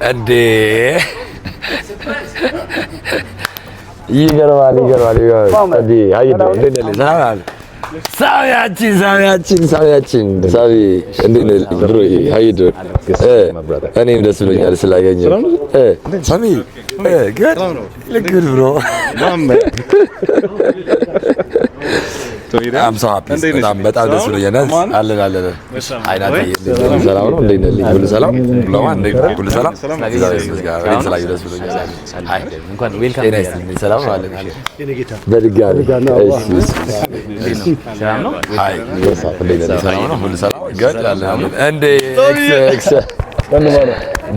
እንዴ ይገርማል እንዴ አይደ እንደለ ሳሚያችን ሳሚ እንዴ ብሮ አይደ እኔም ደስ ብሎኛል ስላገኘሁ ሳሚ good bro I'm so happy በጣም ደስ ብሎኛል አለን አይናት ሰላም ነው እንዴ ነልኝ ሁሉ ሰላም ለማን እንዴ ሁሉ ሰላም ስላዩ ደስ ብሎኛል አይ እንኳን ዌልካም ሰላም ነው አለን በድጋሚ ሰላም ነው አይ ሰላም ነው ሁሉ ሰላም ገድ አለን እንዴ ኤክስ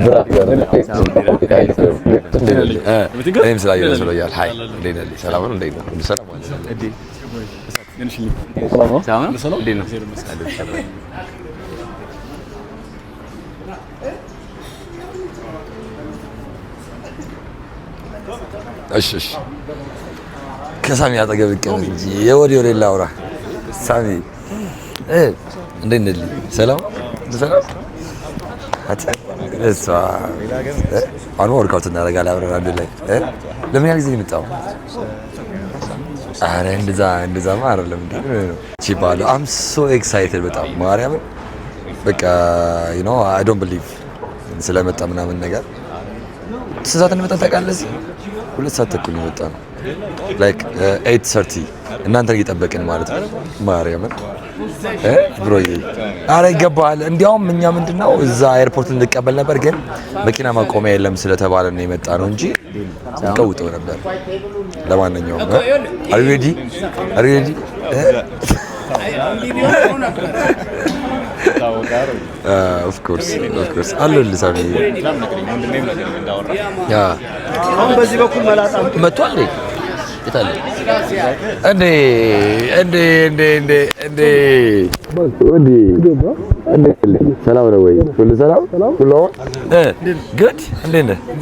ብራ እኔም ስላዩ ደስ ብሎኛል ሃይ እንዴ ነልኝ ሰላም ነው እንዴ ሁሉ ሰላም እንዴ ሰላም ነው እንዴ ነው እሺ ከሳሚ አጠገብ ቀን እንጂ የወዲው ሌላ አውራ ሳሚ እንዴት ነህ ሰላም እሷ አሁን ወርካውት እናደርጋለን አብረን አንድ ላይ ለምን ያህል ጊዜ ነው የመጣው? አረ እንደዛ አይደለም እንዴ ሲባል I'm so excited በጣም ማርያም በቃ you know I don't believe ስለመጣ ምናምን ነገር ስዛት እንመጣ ታውቃለህ 2 ሰዓት ተኩል ነው የመጣነው like 8:30 እናንተን እየጠበቅን ማለት ነው ማርያም ብሮዬ አረ ይገባል እንዲያውም እኛ ምንድነው እዛ ኤርፖርት እንቀበል ነበር ግን መኪና ማቆሚያ የለም ስለተባለ ነው የመጣ ነው እንጂ ቀውጠው ነበር ለማንኛውም are you ready of course አለል ሳሚ ያ አሁን በዚህ በኩል መላጣ መጥቷል ይታለ እንዴ ሰላም ነው ወይ ሁሉ ሰላም ሁሉ good እንዴ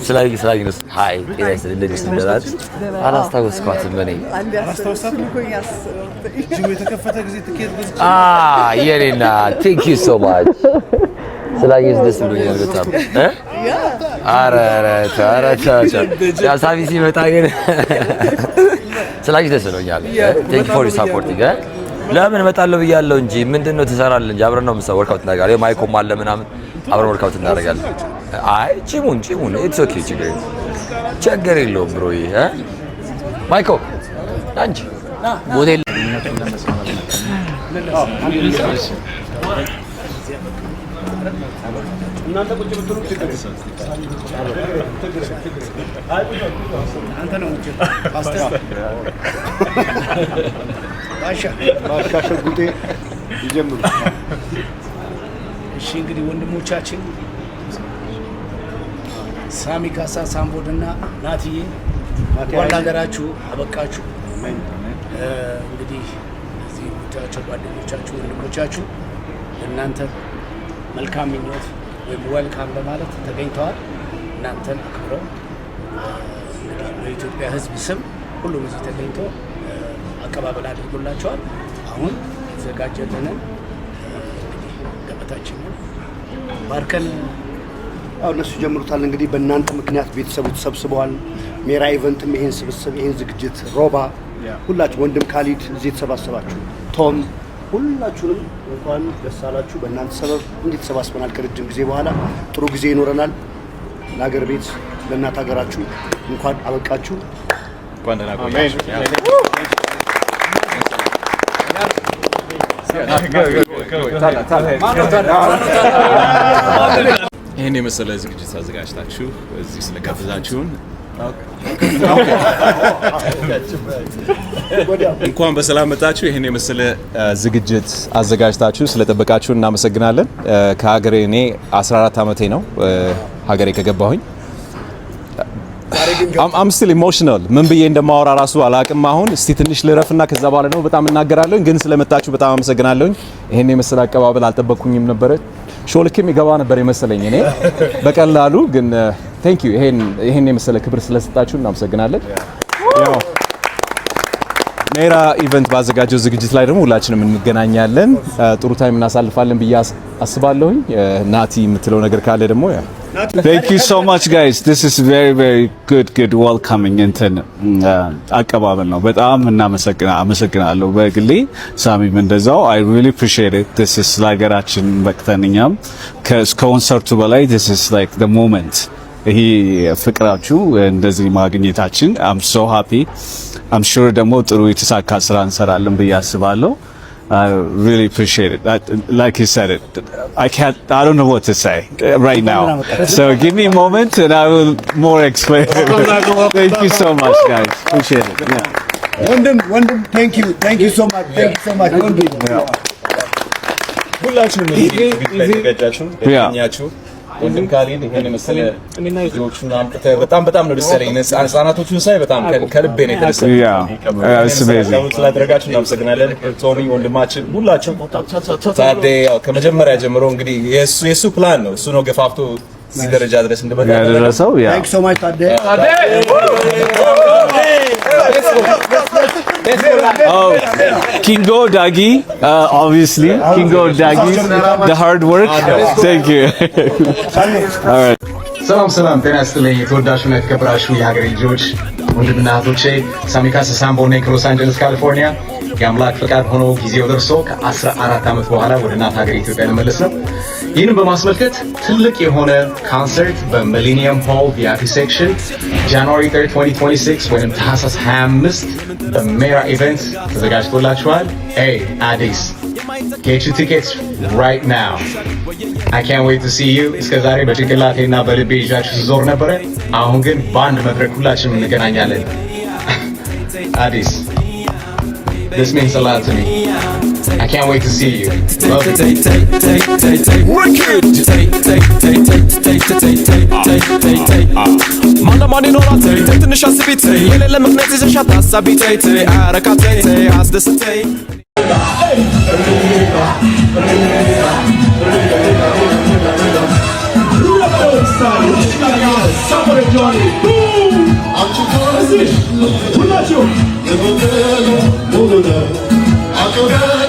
ስላጊ ነው ሃይ ኤስ እንደዚህ እንደራት አላስታውስኳትም እኔ አላስታውሳትም እኮ ጂሙ የተከፈተ ጊዜ ትኬት ግዝ የኔና thank you so much ስላጊ ደስ ብሎኛል በጣም አረ ያ ሳሚ ሲመጣ ግን ስላጊ ደስ ብሎኛል thank you for your support ለምን እመጣለሁ ብያለሁ እንጂ ምንድነው ትሰራለህ እንጂ አብረን ነው የምንሰራው ወርካውት እናደርጋለን ማይኮም አለ ምናምን አብረን ወርካውት እናደርጋለን አይ ጂሙን it's okay ችግር የለውም ብሮዬ ማይኮ አንቺ ሞዴል እናንተ ቁጭ ብትሉ ችግር አይ አንተ ነው እንጂ ባሻ ሸጉጤ ይጀምሩ እሺ እንግዲህ ወንድሞቻችን ሳሚ ካሳ ሳምቦድና ናቲዬ ዋላ ሀገራችሁ አበቃችሁ እንግዲህ እዚህ ብቻቸው ጓደኞቻችሁ ወንድሞቻችሁ እናንተ መልካም ምኞት ወይም ዌልካም ለማለት ተገኝተዋል እናንተን አክብረው እንግዲህ በኢትዮጵያ ሕዝብ ስም ሁሉም እዚህ ተገኝቶ አቀባበል አድርጎላቸዋል አሁን ዘጋጀልንን ገበታችንን ባርከን እነሱ ጀምሩታል እንግዲህ በእናንተ ምክንያት ቤተሰቦች ተሰብስበዋል ሜራ ኢቨንትም ይሄን ስብስብ ይሄን ዝግጅት ሮባ ሁላችሁ ወንድም ካሊድ እዚህ ተሰባሰባችሁ ቶም ሁላችሁንም እንኳን ደስ አላችሁ በእናንተ ሰበብ እንድትሰባስበናል ከረጅም ጊዜ በኋላ ጥሩ ጊዜ ይኖረናል ለሀገር ቤት ለእናት ሀገራችሁ እንኳን አበቃችሁ እንኳን ደህና ቆያችሁ ይሄን የመሰለ ዝግጅት አዘጋጅታችሁ እዚህ ስለጋበዛችሁን እንኳን በሰላም መጣችሁ ይሄን የመሰለ ዝግጅት አዘጋጅታችሁ ስለጠበቃችሁ እናመሰግናለን ከሀገሬ እኔ 14 አመቴ ነው ሀገሬ ከገባሁኝ I'm still emotional ምን ብዬ እንደማወራ ራሱ አላቅም አሁን እስቲ ትንሽ ልረፍና ከዛ በኋላ ነው በጣም እናገራለሁ ግን ስለመጣችሁ በጣም አመሰግናለሁ ይሄን የመሰለ አቀባበል አልጠበቅኩኝም ነበር ሾልክም ይገባ ነበር የመሰለኝ እኔ በቀላሉ ግን thank you ይሄን የመሰለ ክብር ስለሰጣችሁ እናመሰግናለን ያው ሜራ ኢቨንት ባዘጋጀው ዝግጅት ላይ ደግሞ ሁላችንም እንገናኛለን ጥሩ ታይም እናሳልፋለን ብዬ አስባለሁኝ ናቲ የምትለው ነገር ካለ ደግሞ Thank you so much guys. This is very good welcoming እንትን አቀባበል ነው። በጣም አመሰግናለሁ በግሌ ሳሚም እንደዛው I really appreciate it. This is ለሀገራችን በቅተንኛም ከኮንሰርቱ በላይ this is like the moment. ይሄ ፍቅራችሁ እንደዚህ ማግኘታችን I'm so happy. I'm sure ደግሞ ጥሩ የተሳካ ስራ እንሰራለን ብዬ አስባለሁ. I really appreciate it. Like you said it, I don't know what to say right now. So give me a moment and I will more explain. Thank you so much, guys. Appreciate it. Yeah. Wondem, thank you so much. Thank you so much. ሁላችሁም እዚህ በእኛችሁ ወንድም ካሊድ ይሄን መሰለ ልጆቹን አምጥተህ በጣም ነው ደስ ያለኝ። ህፃናቶቹን ሳይ በጣም ከልቤ ነው የተደሰተው። ስላደረጋችሁ እናመሰግናለን። ቶሚ ወንድማችን ሁላችሁም ታዴ ያው ከመጀመሪያ ጀምሮ እንግዲህ የሱ ፕላን ነው። እሱ ነው ገፋፍቶ እዚህ ደረጃ ድረስ እንደመጣ ያደረሰው። Thanks so much ታዴ። Oh, Kingo Dagi, obviously Kingo Dagi, the hard work. Thank you. All right. ሰላም ጤና ይስጥልኝ። የተወዳችሁና የተከበራችሁ የሀገሬ ልጆች ወንድምና እህቶቼ ሳሚካስ ሳምቦ ነኝ ከሎስ አንጀለስ ካሊፎርኒያ። የአምላክ ፈቃድ ሆኖ ጊዜው ደርሶ ከ14 ዓመት በኋላ ወደ እናት ሀገር ኢትዮጵያ ልመለስ ነው። ይህንን በማስመልከት ትልቅ የሆነ ኮንሰርት በሚሌኒየም ሆል ቪአይፒ ሴክሽን ጃንዋሪ 3 2026 ወይም ታህሳስ 25 በሜራ ኢቨንት ተዘጋጅቶላችኋል። Hey Addis, get your tickets right now. I can't wait to see you. እስከ ዛሬ በጭንቅላቴና በልቤ ይዣችሁ ስዞር ነበረ። አሁን ግን በአንድ መድረክ ሁላችንም እንገናኛለን። Addis, this means a lot to me. I can't wait to see you. Love you. ማን ይኖራል ትንሽ አስቢት የሌለ ምክንያት ይዘሻት አሳቢት አረካት አስደስተይ I'm